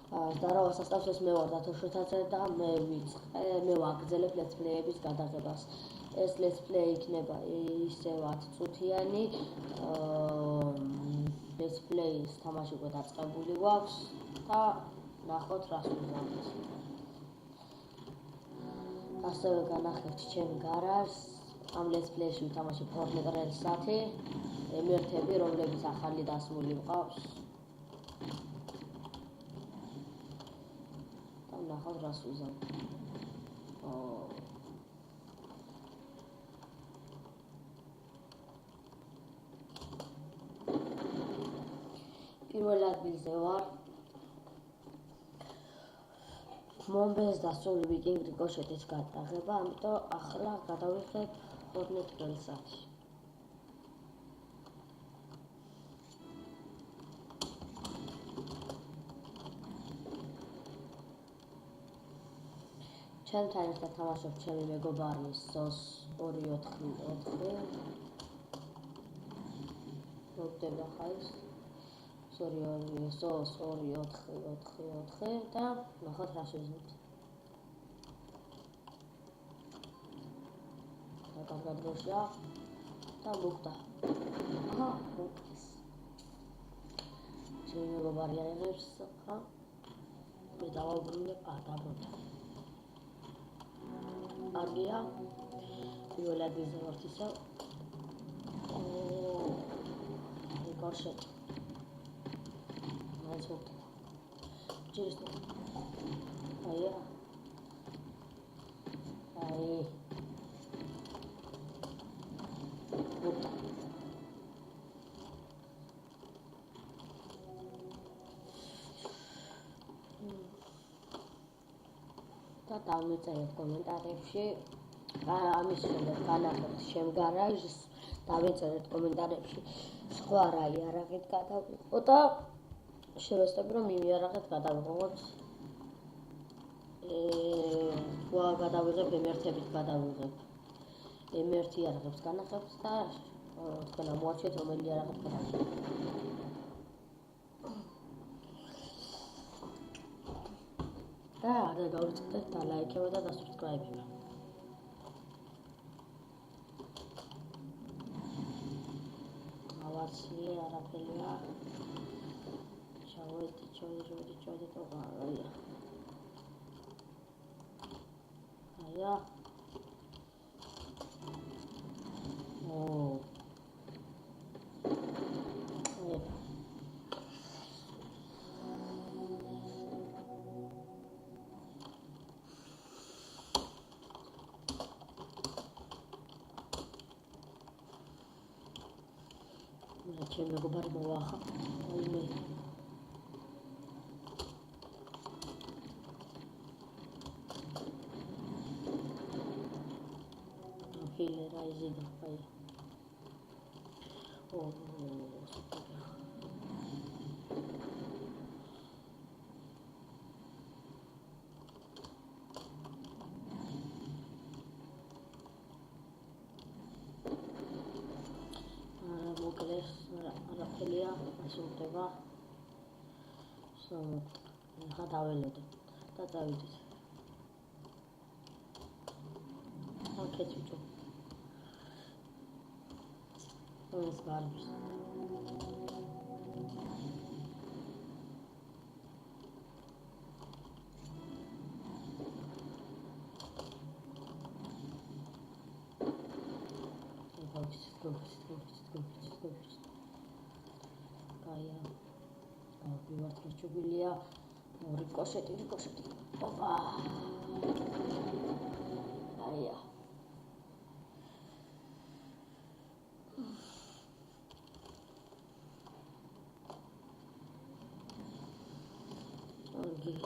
Здорово, составსეს მე ვარ დათოშოთაძე და მე ვაგრძელებ let's play-ების გადაღებას. ეს let's play იქნება ისევ 10 წუთიანი. let's play-ის თამაში უკვე დაწყებული გვაქვს და ნახოთ რას ვიზამთ. ასევე განახებთ ჩემ გარაჟს. ამ let's play-ში ვთამაშებ Fortnite Rel-10 ემერთები, რომლებიც ახალი დასმული მყავს. ნახავთ რას ვიზამთ. პირველ ადგილზე ვარ. მომბეს დასწული ვიკინგ რიკოშეტის გადაღება, ამიტომ ახლა გადავიხებ Fortnite Rel-10-ში. ჩემთან ერთად თამაშობ ჩემი მეგობარი SOS 244. მოგდება ხა ის SOS 244 და ნახოთ რას ვიზამთ. და კარგად დროშია და მოგდა. აჰა, მოგდეს. ჩემი მეგობარი აიღებს ხა. მე დავაბრუნებ დაბრუნდა. Argia, პირველ ადგილზე ვართ ისევ. რიკოშეტ. მაინც მოგდა. ჯერს. აი. მოგდა. და დავწერეთ კომენტარებში. ამის შემდეგ განახებთ ჩემ გარაჟს, დავწერეთ კომენტარებში სხვა რა იარაღით გადავიღო და შევესწრებ რომ იმ იარაღით გადავიღოთ. გადავიღებ ემერთებით გადავიღებ. ემერთ იარაღებს განახებთ და თქვენ ამოაჩვენეთ რომელი იარაღით გადავიღებ. და არ დავიწყდეთ და ლაიქება და subscribe-ება. ავაცი არაფერია. ჩავედი და აია. აია. ჩემ მეგობარი მოვახა. მე ჰილერა იზიდა აი. მოკლეს არაფერია ასულდება. ხა დაველოდო და დავიდეთ. აკეთ ვიჭო. ეს გარბის. Kaya, biar tercubilia, ricochet. Opa, ayah. Okay.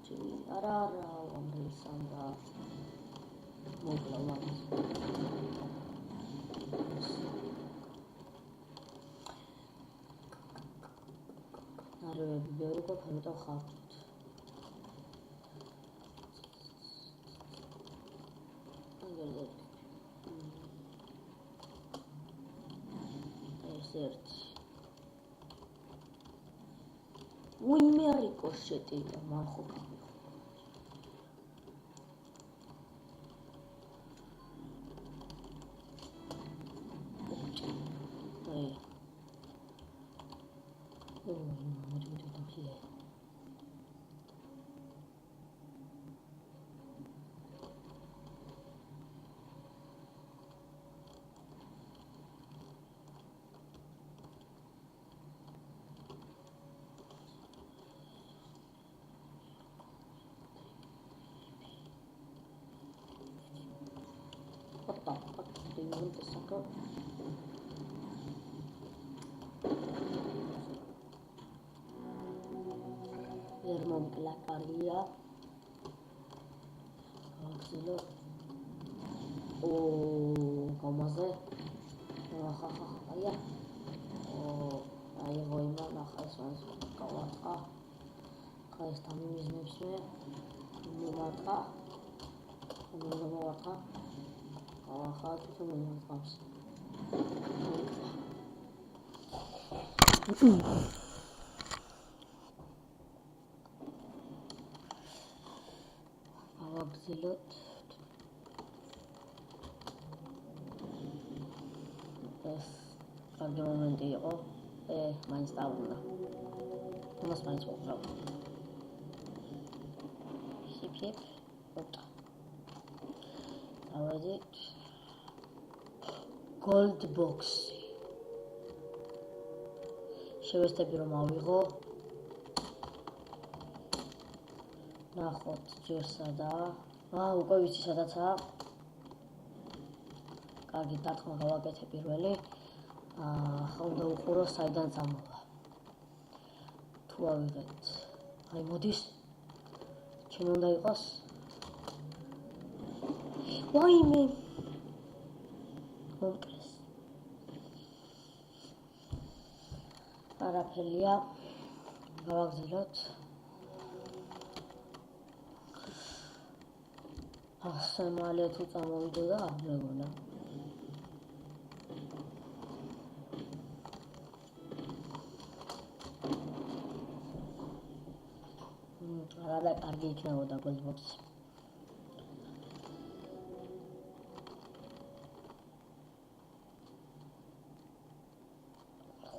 Ciri arara, omri sanda, moglawan. Arabı bir araba kanıta kalktı. Agora certo. უიმე რიკოშეტია, მან ხო გამიხო. აი. მოდი დავხიე. Ермомკლა კარგია. გავაგზავნო. გამაზე. აია. აი ვოიმა ნახა ეს მას გავარტყა. ხა ეს დამიმიზნებს მე. მომარტყა. მომარტყა. ხა თუ მომარტყავს. ავაგზელოთ. ეს კარგი მომენტი იყო. მაინც დავუნა. თუმცა მაინც ვუყრავ. ჰიპ. ოპა. დავედით. Gold box. შევესწრები რომ ავიღო. ნახოთ ჯერ სადაა. უკვე ვიცი სადაცაა. კარგი დარტყმა გავაკეთე პირველი. ხა უნდა უყურო საიდან წამოვა. თუ ავიღეთ. აი მოდის. ჩემ უნდა იყოს. ვაიმე. მომკლეს. არაფერია. გავაგზავნოთ. ასე მალე თუ წამოვიდო და აღგონა. არა კარგი იქნებოდა gold box-ი.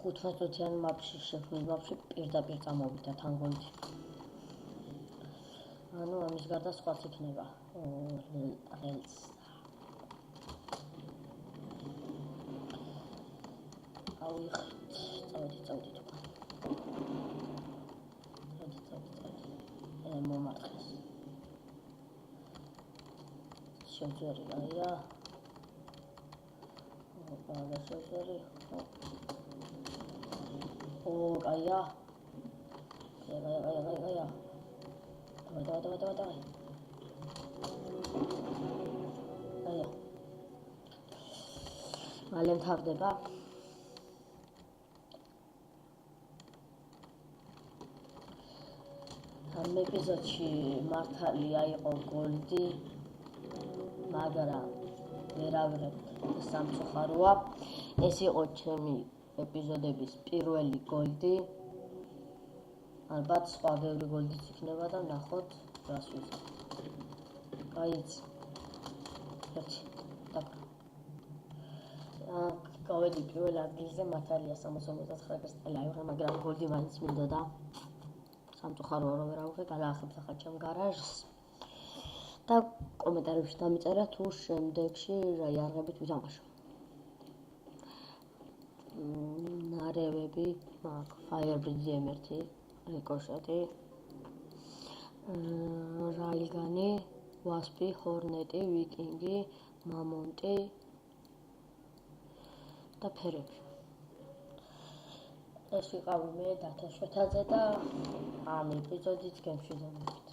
15-იან მაპში შექმნილ მაპში პირდაპირ წამოვიდა თან გოლი. ანუ ამის გარდა სხვაც იქნება. რელს. ავიღეთ. წავედით. მომარტყეს. შევძვერი აია. და შევძვერი. კაია. გაია. დავай. აია. მალე მთავრდება. ამ ეპიზოდში მართალია იყო გოლდი, მაგრამ ვერ ავიღებ სამწუხაროა. ეს იყო ჩემი ეპიზოდების პირველი გოლდი. ალბათ სხვა ბევრი გოლდიც იქნება და ნახოთ რას ვიზამ. გაიც. ერთი. გავედი პირველ ადგილზე მართალია 69 კრესტელი აიღე, მაგრამ გოლდი მაინც მინდოდა. სამწუხაროა რომ ვერ ავიღე, გადაახებ ახლა ჩემ გარაჟს. და კომენტარებში დამიწერა თუ შემდეგში რა იარაღებით ვითამაშო. ნარევები მაქვს Firebridge M1, რიკოშეტი, რაილგანი, ვასპი, ჰორნეტი, ვიკინგი, მამონტი და ფერები. ეს ვიყავი მე დათაშოთაძე და ამ ეპიზოდით გემშვიდობებით.